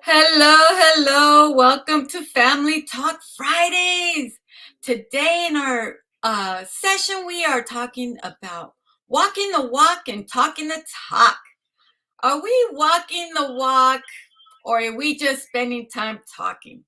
Hello, hello. Welcome to Family Talk Fridays. Today in our session, we are talking about walking the walk and talking the talk. Are we walking the walk or are we just spending time talking?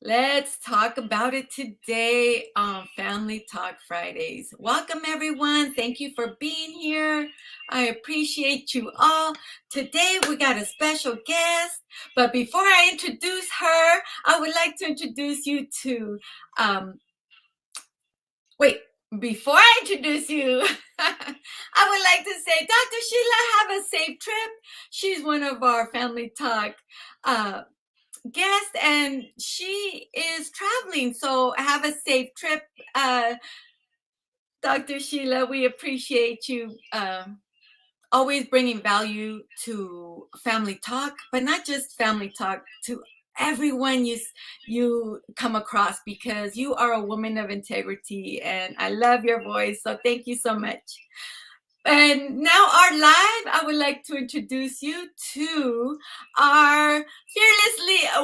Let's talk about it today on Family Talk Fridays. Welcome, everyone. Thank you for being here. I appreciate you all. Today, we got a special guest. But before I introduce her, I would like to introduce you to, before I introduce you, I would like to say, Dr. Sheila, have a safe trip. She's one of our Family Talk guest and she is traveling, so have a safe trip. Dr. Sheila, we appreciate you always bringing value to Family Talk, but not just Family Talk, to everyone you come across, because you are a woman of integrity and I love your voice, so thank you so much. And now our live, I would like to introduce you to our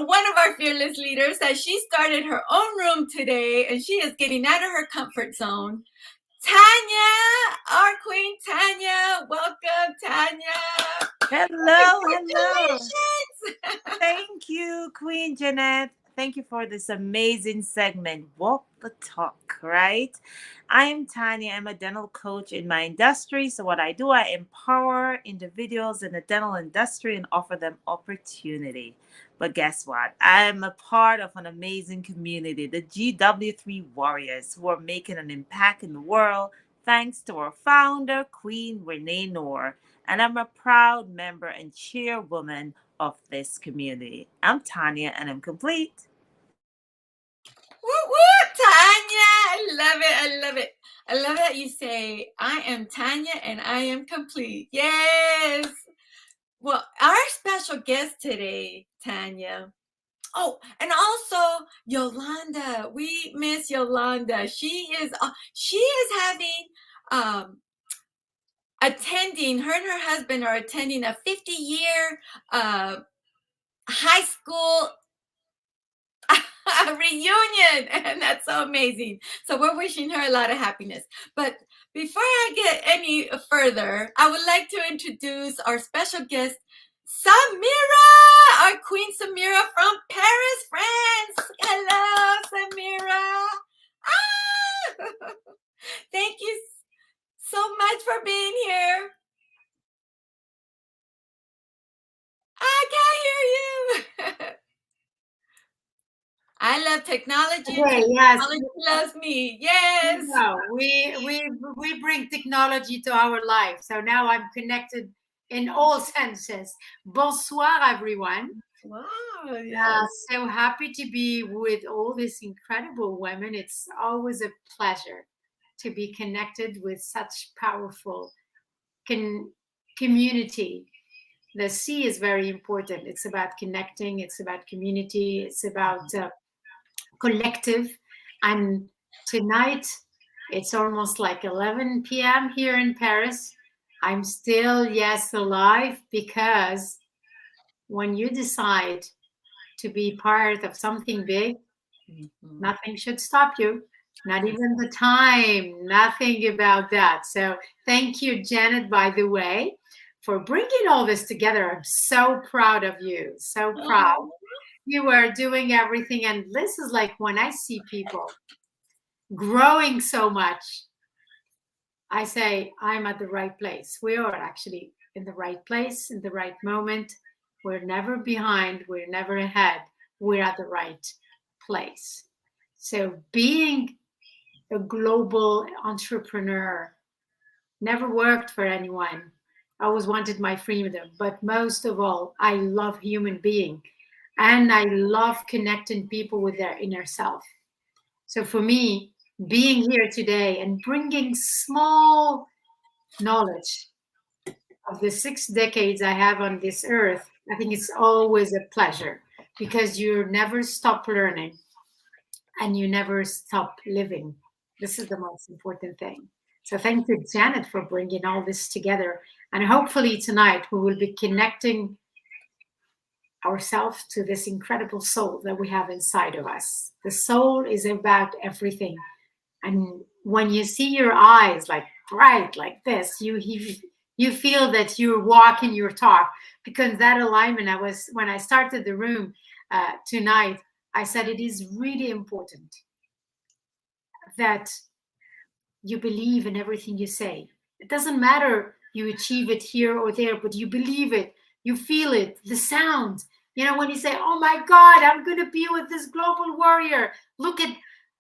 one of our fearless leaders, that she started her own room today and she is getting out of her comfort zone. Tanya, our queen Tanya. Welcome, Tanya. Hello. Thank you, Queen Jeanette. Thank you for this amazing segment, Walk the Talk, right? I'm Tanya. I'm a dental coach in my industry. So, what I do, I empower individuals in the dental industry and offer them opportunity. But guess what? I'm a part of an amazing community, the GW3 Warriors, who are making an impact in the world thanks to our founder, Queen Renee Noor. And I'm a proud member and chairwoman of this community. I'm Tanya and I'm complete. Woo woo, Tanya. I love it. I love it. I love that you say, I am Tanya and I am complete. Yes. Well, our special guest today, Tanya. Oh, and also Yolanda. We miss Yolanda. She is having attending, her and her husband are attending a 50-year high school reunion, and that's so amazing. So we're wishing her a lot of happiness. But before I get any further, I would like to introduce our special guest, Samira, our Queen Samira from Paris, France. Hello, Samira. Ah! Thank you so much for being here. I can't hear you. I love technology. Okay, yes. Technology loves me. Yes. No, we bring technology to our life. So now I'm connected in all senses. Bonsoir, everyone. Wow. Yes. So happy to be with all these incredible women. It's always a pleasure to be connected with such powerful community. The C is very important. It's about connecting. It's about community. It's about collective. And tonight, it's almost like 11 p.m. here in Paris. I'm still, yes, alive, because when you decide to be part of something big, nothing should stop you, not even the time, nothing about that. So thank you, Janet, by the way, for bringing all this together. I'm so proud of you, so proud. Oh. You are doing everything. And this is like when I see people growing so much, I say, I'm at the right place. We are actually in the right place, in the right moment. We're never behind. We're never ahead. We're at the right place. So being a global entrepreneur never worked for anyone. I always wanted my freedom, but most of all, I love human being, and I love connecting people with their inner self. So for me, being here today and bringing small knowledge of the 6 decades I have on this earth, I think it's always a pleasure, because you never stop learning and you never stop living. This is the most important thing. So thank you, Janet, for bringing all this together. And hopefully tonight we will be connecting ourselves to this incredible soul that we have inside of us. The soul is about everything. And when you see your eyes like bright like this, you feel that you're walking your talk, because that alignment, when I started the room tonight, I said it is really important that you believe in everything you say. It doesn't matter you achieve it here or there, but you believe it, you feel it, the sound. You know, when you say, oh my God, I'm going to be with this global warrior, look at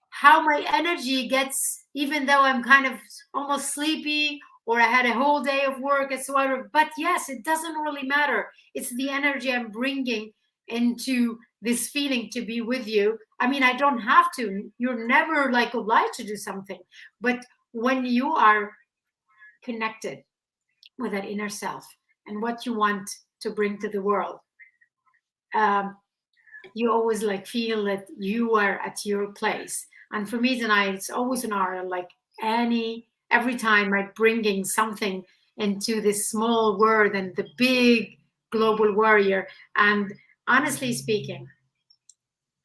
how my energy gets, even though I'm kind of almost sleepy or I had a whole day of work and so on. But yes, it doesn't really matter. It's the energy I'm bringing into this feeling to be with you. I mean, I don't have to. You're never like obliged to do something. But when you are connected with that inner self and what you want to bring to the world, you always like feel that you are at your place. And for me tonight, it's always an honor, like every time I'm bringing something into this small world and the big global warrior. And honestly speaking,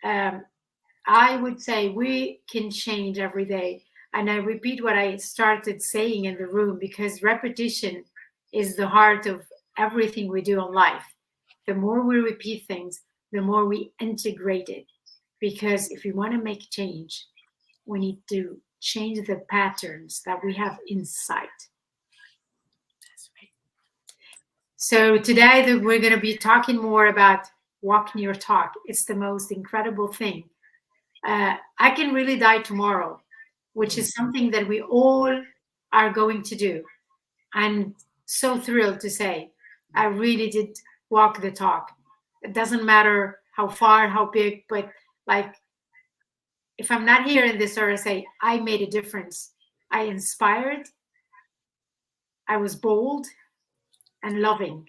I would say we can change every day. And I repeat what I started saying in the room, because repetition is the heart of everything we do in life. The more we repeat things, the more we integrate it. Because if we want to make change, we need to change the patterns that we have inside. That's right. So today we're going to be talking more about walking your talk. It's the most incredible thing. I can really die tomorrow, which is something that we all are going to do. I'm so thrilled to say I really did walk the talk. It doesn't matter how far, how big, but like, if I'm not here in this earth, say I made a difference. I inspired, I was bold and loving.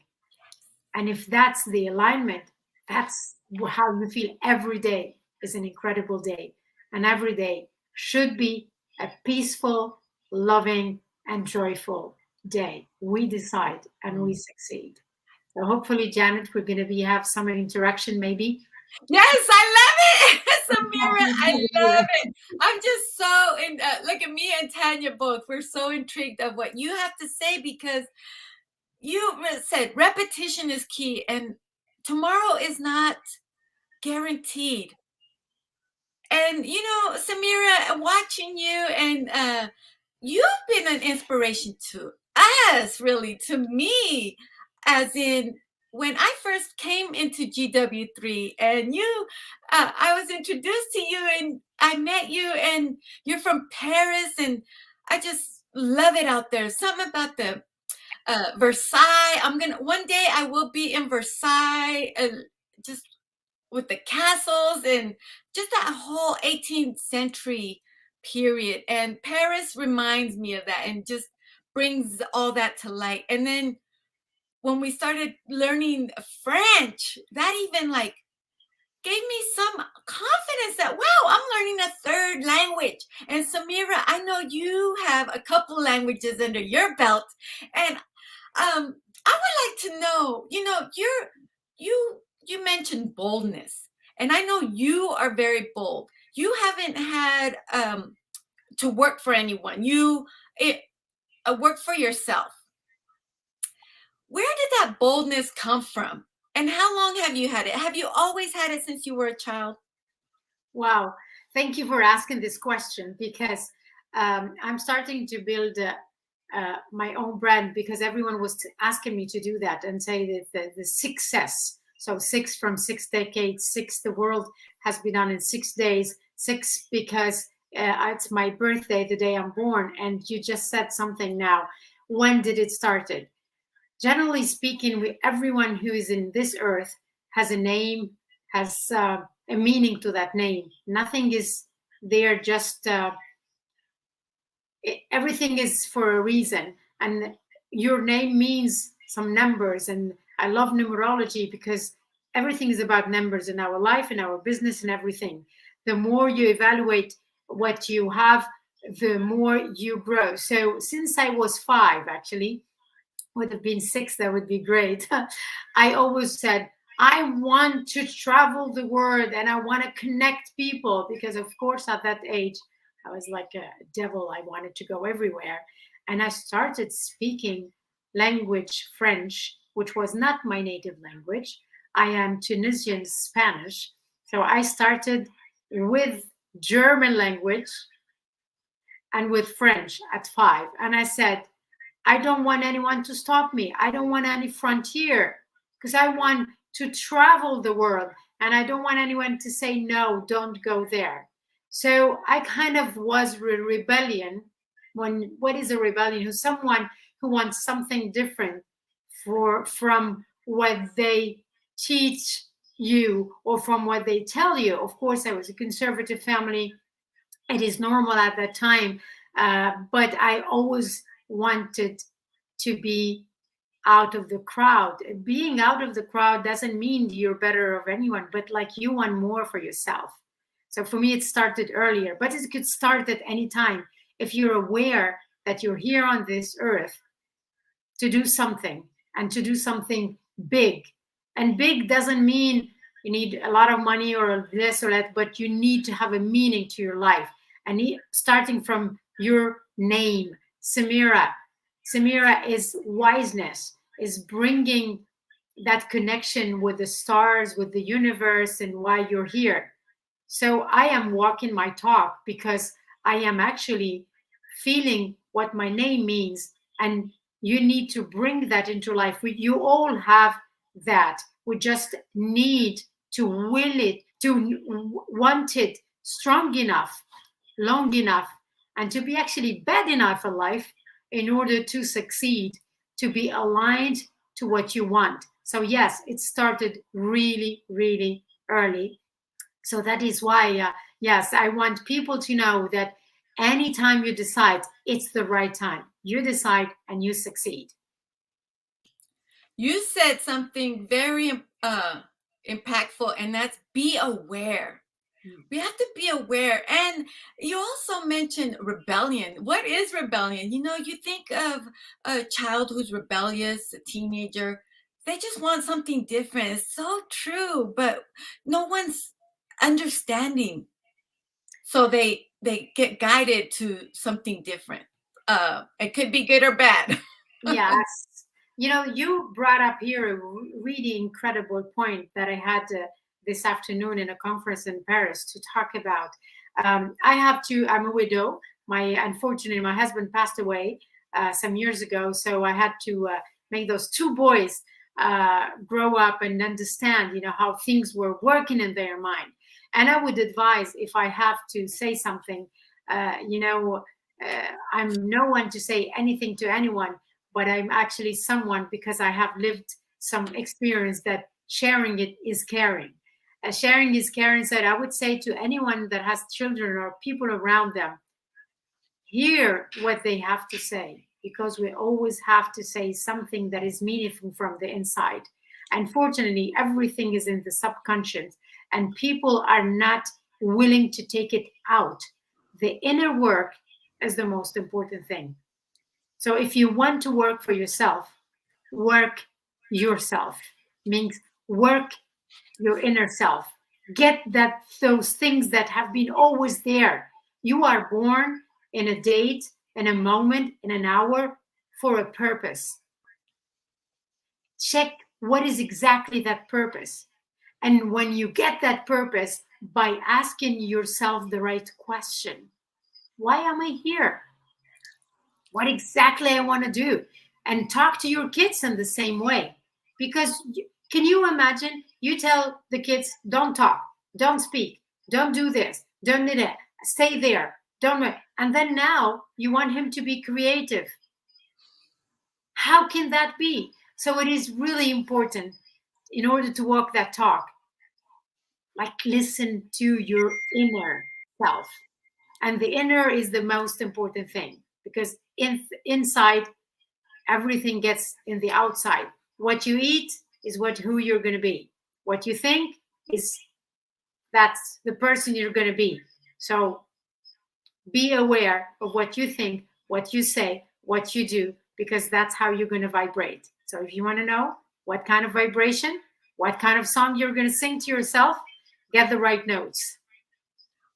And if that's the alignment, that's how you feel every day is an incredible day. And every day should be a peaceful, loving, and joyful day. We decide and we succeed. So hopefully, Janet, we're going to have some interaction maybe. Yes, I love it, Samira. I love it. I'm just so look at me and Tanya both. We're so intrigued of what you have to say, because you said repetition is key, and tomorrow is not guaranteed. And you know, Samira, watching you, and you've been an inspiration to us, really, to me, as in when I first came into GW3 and I was introduced to you and I met you, and you're from Paris, and I just love it out there. Something about the Versailles. One day I will be in Versailles, just with the castles and just that whole 18th century period. And Paris reminds me of that and just brings all that to light. And then when we started learning French, that even like gave me some confidence that, wow, I'm learning a third language. And Samira, I know you have a couple languages under your belt. And I would like to know, you know, you mentioned boldness, and I know you are very bold. You haven't had to work for anyone. You work for yourself. Where did that boldness come from? And how long have you had it? Have you always had it since you were a child? Wow. Thank you for asking this question, because I'm starting to build my own brand, because everyone was asking me to do that and say that the success. So 6 from 6 decades, 6 the world has been done in 6 days, 6 because it's my birthday, the day I'm born. And you just said something now. When did it started? Generally speaking, everyone who is in this earth has a name, has a meaning to that name. Nothing is there just everything is for a reason, and your name means some numbers. And I love numerology because everything is about numbers in our life, in our business, and everything. The more you evaluate what you have, the more you grow. So since I was 5, actually, would have been 6, that would be great. I always said, I want to travel the world and I want to connect people, because of course at that age I was like a devil. I wanted to go everywhere. And I started speaking language French, which was not my native language. I am Tunisian Spanish. So I started with German language and with French at 5. And I said, I don't want anyone to stop me. I don't want any frontier, because I want to travel the world and I don't want anyone to say, no, don't go there. So I kind of was rebellion. What is a rebellion? Who's someone who wants something different from what they teach you or from what they tell you. Of course, I was a conservative family. It is normal at that time, but I always wanted to be out of the crowd. Being out of the crowd doesn't mean you're better of anyone, but like you want more for yourself. So for me, it started earlier, but it could start at any time. If you're aware that you're here on this earth to do something, and to do something big. And big doesn't mean you need a lot of money or this or that, but you need to have a meaning to your life. And starting from your name, Samira. Samira is wiseness, is bringing that connection with the stars, with the universe, and why you're here. So I am walking my talk because I am actually feeling what my name means. And you need to bring that into life. You all have that. We just need to will it, to want it strong enough, long enough, and to be actually bad enough in life in order to succeed, to be aligned to what you want. So yes, it started really, really early. So that is why, yes, I want people to know that anytime you decide, it's the right time. You decide and you succeed. You said something very impactful, and that's be aware. We have to be aware. And you also mentioned rebellion. What is rebellion? You know, you think of a child who's rebellious, a teenager, they just want something different. It's so true, but no one's understanding. So they get guided to something different. It could be good or bad. Yes. You know, you brought up here a really incredible point that I had this afternoon in a conference in Paris to talk about. I'm a widow. Unfortunately, my husband passed away some years ago. So I had to make those two boys grow up and understand, you know, how things were working in their mind. And I would advise, if I have to say something, I'm no one to say anything to anyone, but I'm actually someone, because I have lived some experience, that sharing it is caring. Sharing is caring. So I would say to anyone that has children or people around them, hear what they have to say, because we always have to say something that is meaningful from the inside. Unfortunately, everything is in the subconscious, and people are not willing to take it out. The inner work is the most important thing. So if you want to work for yourself, work yourself. Means work your inner self. Get those things that have been always there. You are born in a date, in a moment, in an hour, for a purpose. Check what is exactly that purpose. And when you get that purpose, by asking yourself the right question, why am I here? What exactly I want to do? And talk to your kids in the same way. Because can you imagine, you tell the kids, don't talk, don't speak, don't do this, don't do that, stay there, don't, and then now you want him to be creative. How can that be? So it is really important, in order to walk that talk, like listen to your inner self. And the inner is the most important thing, because inside, everything gets in the outside. What you eat is who you're going to be. What you think that's the person you're going to be. So be aware of what you think, what you say, what you do, because that's how you're going to vibrate. So if you want to know what kind of vibration, What kind of song you're going to sing to yourself? Get the right notes.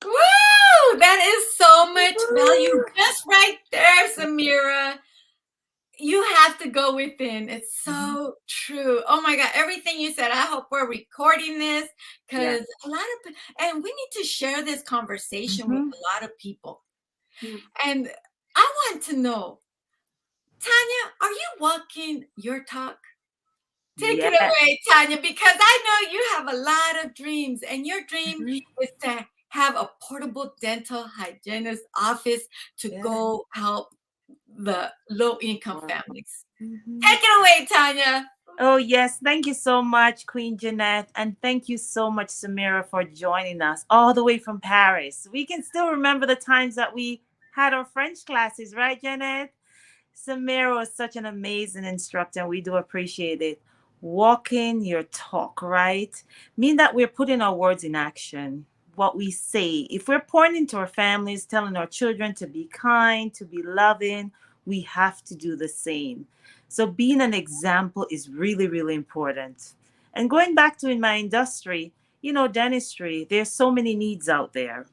Woo! That is so much value just right there, Samira. You have to go within. It's so true. Oh my God, everything you said. I hope we're recording this because a lot of, and we need to share this conversation with a lot of people. And I want to know, Tanya, are you walking your talk? Take it away, Tanya, because I know you have a lot of dreams, and your dream is to have a portable dental hygienist office to go help the low-income families. Take it away, Tanya. Oh, yes. Thank you so much, Queen Jeanette. And thank you so much, Samira, for joining us all the way from Paris. We can still remember the times that we had our French classes, right, Jeanette? Samira was such an amazing instructor, and we do appreciate it. Walking your talk, right? Mean that we're putting our words in action. What we say, if we're pouring into our families, telling our children to be kind, to be loving, we have to do the same. So being an example is really, really important. And going back to in my industry, dentistry, there's so many needs out there.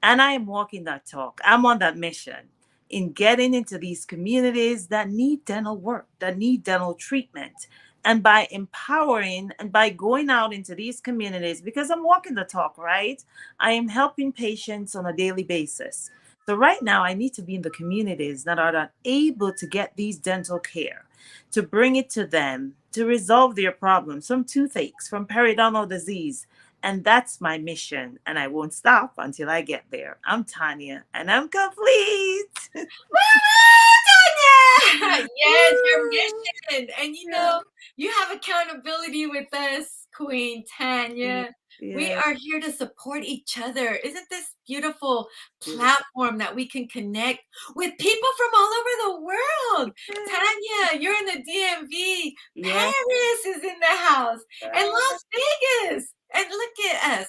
And I am walking that talk. I'm on that mission in getting into these communities that need dental work, that need dental treatment. And by empowering and by going out into these communities, because I'm walking the talk, right? I am helping patients on a daily basis. So right now, I need to be in the communities that are not able to get these dental care, to bring it to them, to resolve their problems from toothaches, from periodontal disease. And that's my mission. And I won't stop until I get there. I'm Tanya, and I'm complete. Tanya! Yes, your mission. And you have accountability with us, Queen Tanya. We are here to support each other. Isn't this beautiful platform that we can connect with people from all over the world? Tanya, you're in the DMV. Paris is in the house. And Las Vegas. And look at us.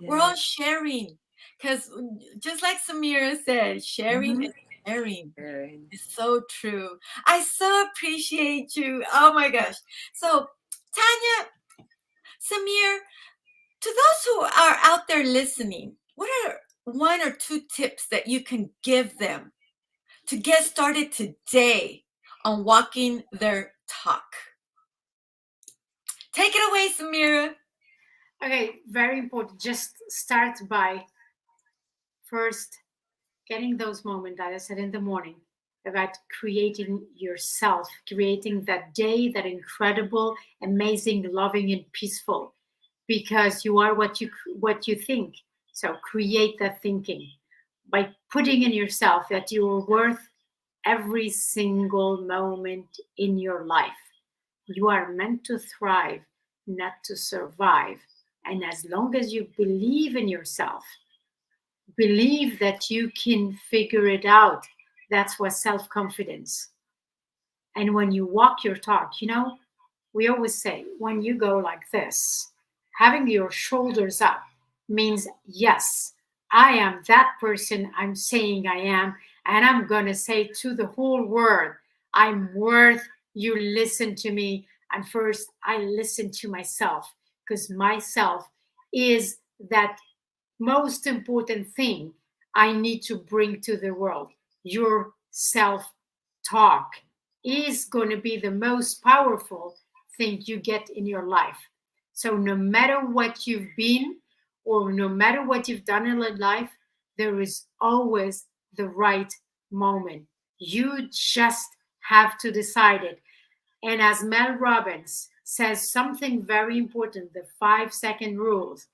We're all sharing. Because just like Samira said, sharing is caring. It's so true. I so appreciate you. Oh my gosh. So, Tanya, Samir, to those who are out there listening, what are 1 or 2 tips that you can give them to get started today on walking their talk? Take it away, Samira. Okay, very important. Just start by first getting those moments that I said in the morning about creating yourself, creating that day, that incredible, amazing, loving, and peaceful, because you are what you think. So create that thinking by putting in yourself that you are worth every single moment in your life. You are meant to thrive, not to survive. And as long as you believe in yourself, believe that you can figure it out, that's what self-confidence. And when you walk your talk, we always say, when you go like this, having your shoulders up means, yes, I am that person I'm saying I am. And I'm going to say to the whole world, I'm worth you listen to me. And first, I listen to myself, because myself is that most important thing I need to bring to the world. Your self-talk is going to be the most powerful thing you get in your life. So no matter what you've been or no matter what you've done in life, there is always the right moment. You just have to decide it. And as Mel Robbins says something very important, the 5-second rules.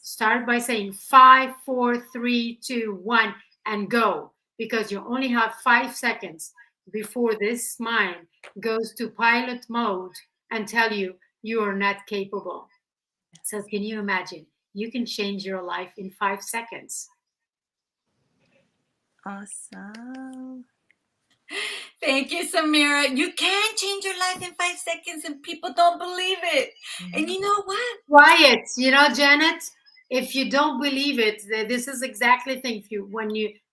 Start by saying 5, 4, 3, 2, 1, and go. Because you only have 5 seconds before this mind goes to pilot mode and tell you you are not capable. So can you imagine? You can change your life in 5 seconds. Awesome. Thank you, Samira. You can change your life in 5 seconds and people don't believe it. And you know what? Quiet. Janet, if you don't believe it, this is exactly the thing.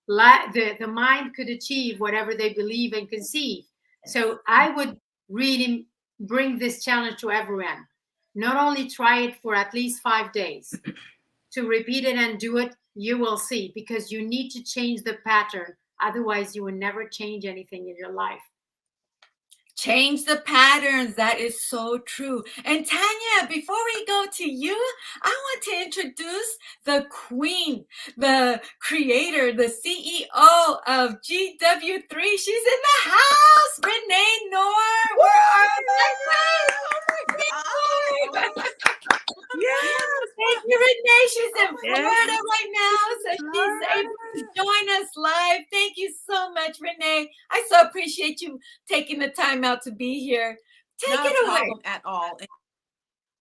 The mind could achieve whatever they believe and conceive. So I would really bring this challenge to everyone. not only try it for at least 5 days, to repeat it and do it, you will see, because you need to change the pattern. Otherwise, you will never change anything in your life. Change the patterns. That is so true. And Tanya, before we go to you, I want to introduce the queen, the creator, the CEO of GW3. She's in the house. Renee Noor. Where are you, my friend? Thank you, Renee. She's in Florida right now, so she's able to join us live. Thank you so much, Renee. I so appreciate you taking the time out to be here. Take Not it a away. problem at all.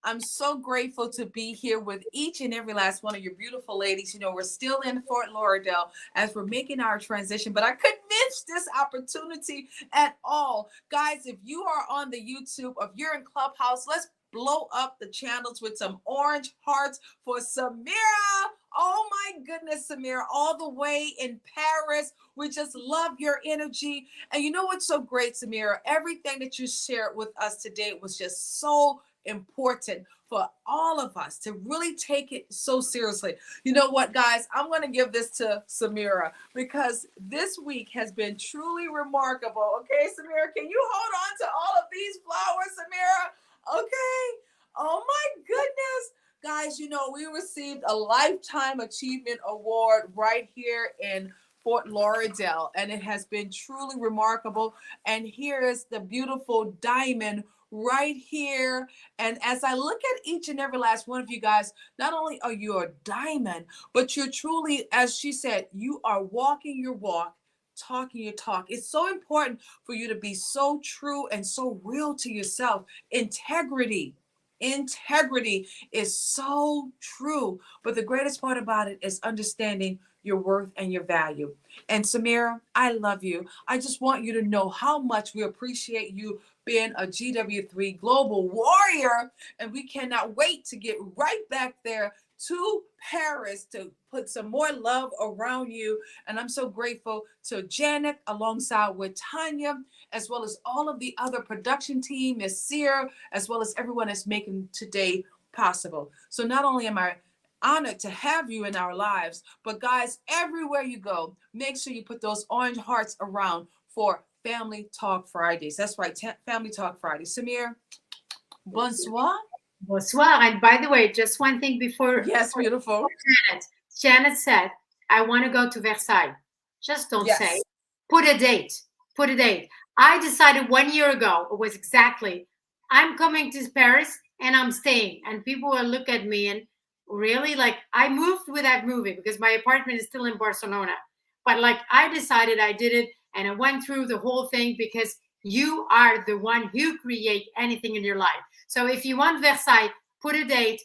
I'm so grateful to be here with each and every last one of you beautiful ladies. You know, we're still in Fort Lauderdale as we're making our transition, but I couldn't miss this opportunity at all. Guys, if you are on the YouTube, if you're in Clubhouse, let's blow up the channels with some orange hearts for Samira. Oh my goodness, Samira, all the way in Paris. We just love your energy. And you know what's so great, Samira? Everything that you shared with us today was just so important for all of us to really take it so seriously. You know what, guys? I'm going to give this to Samira because this week has been truly remarkable. Okay, Samira, can you hold on to all of these flowers, Samira? Okay. Oh my goodness. Guys, you know, we received a Lifetime Achievement Award right here in Fort Lauderdale, and it has been truly remarkable. And here is the beautiful diamond right here. And as I look at each and every last one of you guys, not only are you a diamond, but you're truly, as she said, you are walking your walk, talking your talk. It's so important for you to be so true and so real to yourself. Integrity is so true. But the greatest part about it is understanding your worth and your value. And Samira, I love you. I just want you to know how much we appreciate you being a GW3 global warrior. And we cannot wait to get right back there to Paris to put some more love around you. And I'm so grateful to Janet alongside with Tanya, as well as all of the other production team, Miss Sear, as well as everyone that's making today possible. So not only am I honored to have you in our lives, but guys, everywhere you go, make sure you put those orange hearts around for Family Talk Fridays. That's right, Family Talk Fridays. Samir, bonsoir. Bonsoir. And by the way, just one thing before. Yes, beautiful. Janet said, I want to go to Versailles. Just don't say. Put a date. Put a date. I decided 1 year ago, it was exactly, I'm coming to Paris and I'm staying. And people will look at me and really, like, I moved without moving because my apartment is still in Barcelona. But like, I decided I did it and I went through the whole thing because you are the one who create anything in your life. So if you want Versailles, put a date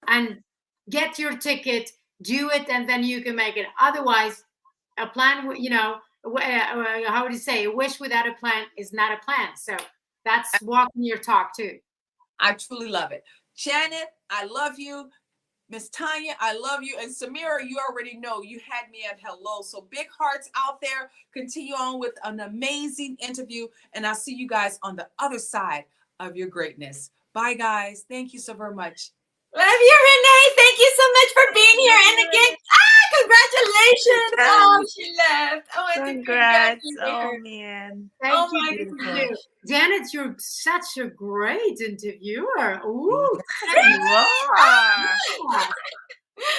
and get your ticket, do it, and then you can make it. Otherwise, a plan, you know, how would you say, a wish without a plan is not a plan. So that's walking your talk too. I truly love it. Janet, I love you. Miss Tanya, I love you. And Samira, you already know you had me at hello. So big hearts out there. Continue on with an amazing interview. And I'll see you guys on the other side of your greatness. Bye, guys. Thank you so very much. Love you, Renee. Thank you so much for being here. And again, congratulations. Oh, she left. I want to congratulate her. Oh, man. Thank you. You. Janet, you're such a great interviewer. Ooh. You are.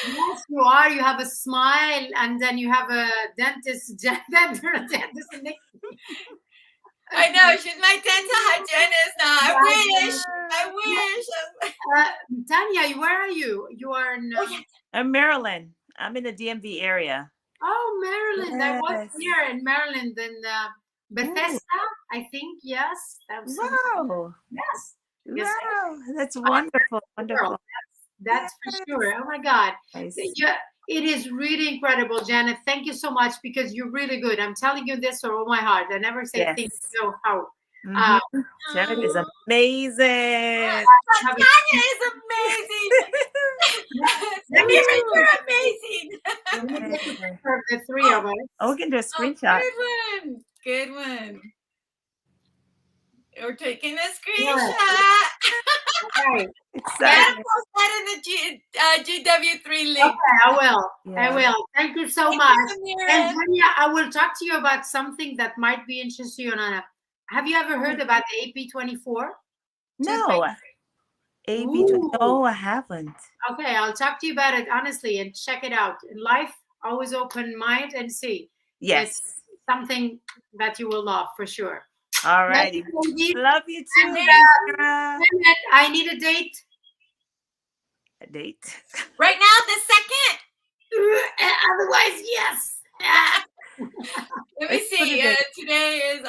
Yes, you are. You have a smile, and then you have a dentist. I know, she's my dental hygienist now. I wish. Tanya, where are you? You are in I'm Maryland. I'm in the DMV area. Oh, Maryland. I was here in Maryland in Bethesda, I think. Yes. That was Wow. Yes. Wow. That's wonderful. Wonderful. That's for sure. Oh my God. Nice. Yeah, it is really incredible, Janet. Thank you so much because you're really good. I'm telling you this with all my heart. I never say things so how. Janet is amazing. Tanya is amazing. Samira, you're amazing. For the three of us. Oh, we can do a screenshot. Good one. We're taking a Yes. screenshot. Okay. And Excited. post that in the GW3 link. Okay, I will. I Yeah. will. Thank you so Thank much. you, And Samira. Tanya, I will talk to you about something that might be interesting you, Nana. Have you ever heard about the AP24? No. AB. Ooh. No, I haven't. Okay, I'll talk to you about it honestly and check it out. In life, always open mind and see. Yes. It's something that you will love for sure. All righty. Ladies, Love you too, And, Mira. I need a date. A date. Right now, the second. Otherwise, yes. Let me Let's put see. it in. Today is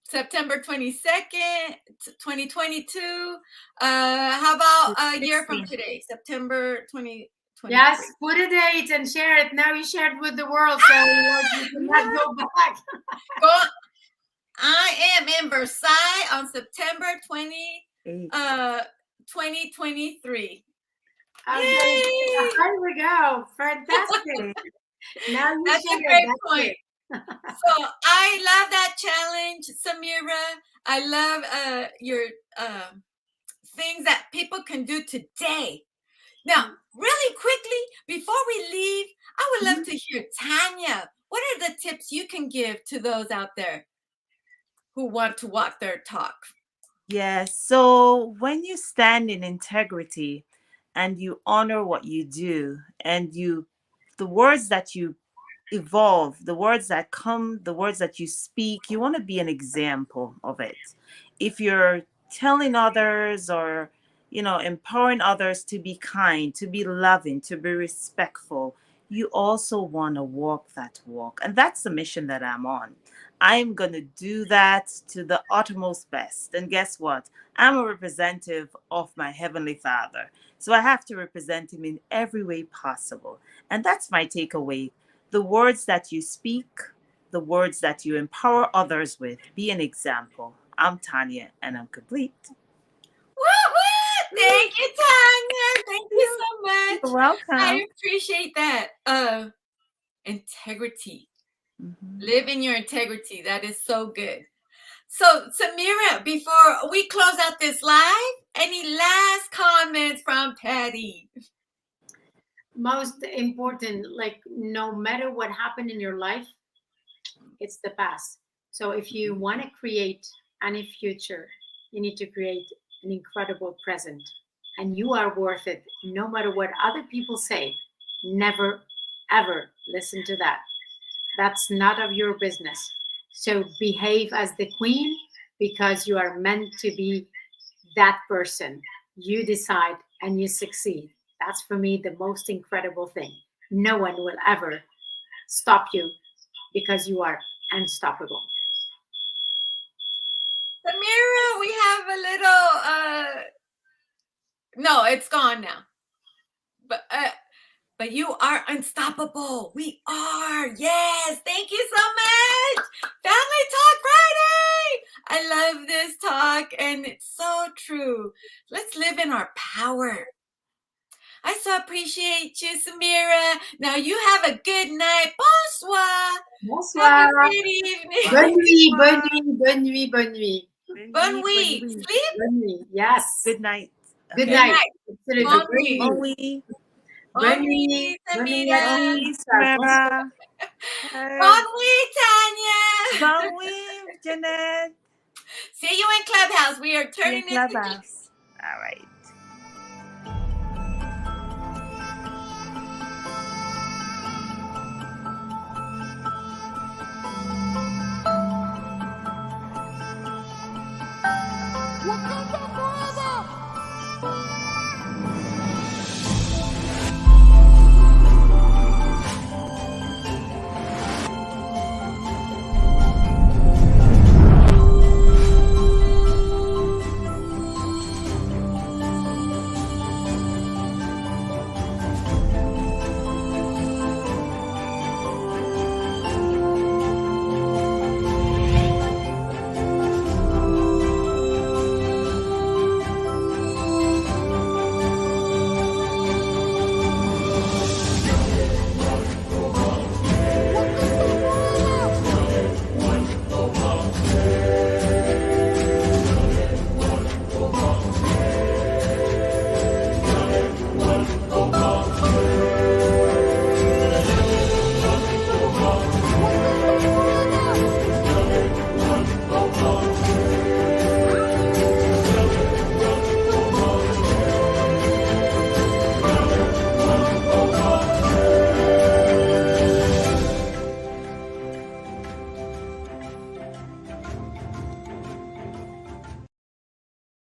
September 22nd, 2022. How about a year from 16. today, September 2023? Yes, put a date and share it. Now you share it with the world, so you cannot go back. I am in Versailles on September 2023. Okay, there we go. Fantastic. Now you That's a share great it. That's point. it. So I love that challenge, Samira. I love your things that people can do today. Now, really quickly, before we leave, I would love to hear Tanya. What are the tips you can give to those out there who want to walk their talk? Yes. So when you stand in integrity and you honor what you do, and the words that you evolve, the words that come, the words that you speak, you want to be an example of it. If you're telling others or, empowering others to be kind, to be loving, to be respectful, you also want to walk that walk. And that's the mission that I'm on. I'm going to do that to the uttermost best. And guess what? I'm a representative of my Heavenly Father. So I have to represent Him in every way possible. And that's my takeaway. The words that you speak, the words that you empower others with, be an example. I'm Tanya, and I'm complete. Woo-woo! Thank you, Tanya. Thank you so much. You're welcome. I appreciate that. Integrity. Mhm. Live in your integrity. That is so good. So, Samira, before we close out this live, any last comments from Patty? Most important, like no matter what happened in your life, it's the past. So if you want to create any future, you need to create an incredible present. And you are worth it, no matter what other people say. Never, ever listen to that. That's not of your business. So behave as the queen because you are meant to be that person. You decide and you succeed. That's for me the most incredible thing. No one will ever stop you because you are unstoppable. Samira, we have a little no, it's gone now. But you are unstoppable. We are. Yes. Thank you so much. Family Talk Friday. I love this talk and it's so true. Let's live in our power. I so appreciate you, Samira. Now you have a good night. Bonsoir. Bonsoir. Have a great evening. Bonne nuit, bonne nuit, bonne nuit, bonne nuit. Bonne nuit. Sleep. Bonne nuit. Yes. Good night. Good Okay. night. Absolutely. Bonne Great nuit. Bon nuit. nuit. Bonne nuit. Bonne nuit à Samira. Bon tous. nuit, Samira. Bonne nuit, Tanya. Bon nuit, Jeanette. See you in Clubhouse. We are See you turning in into Clubhouse. All right. talk.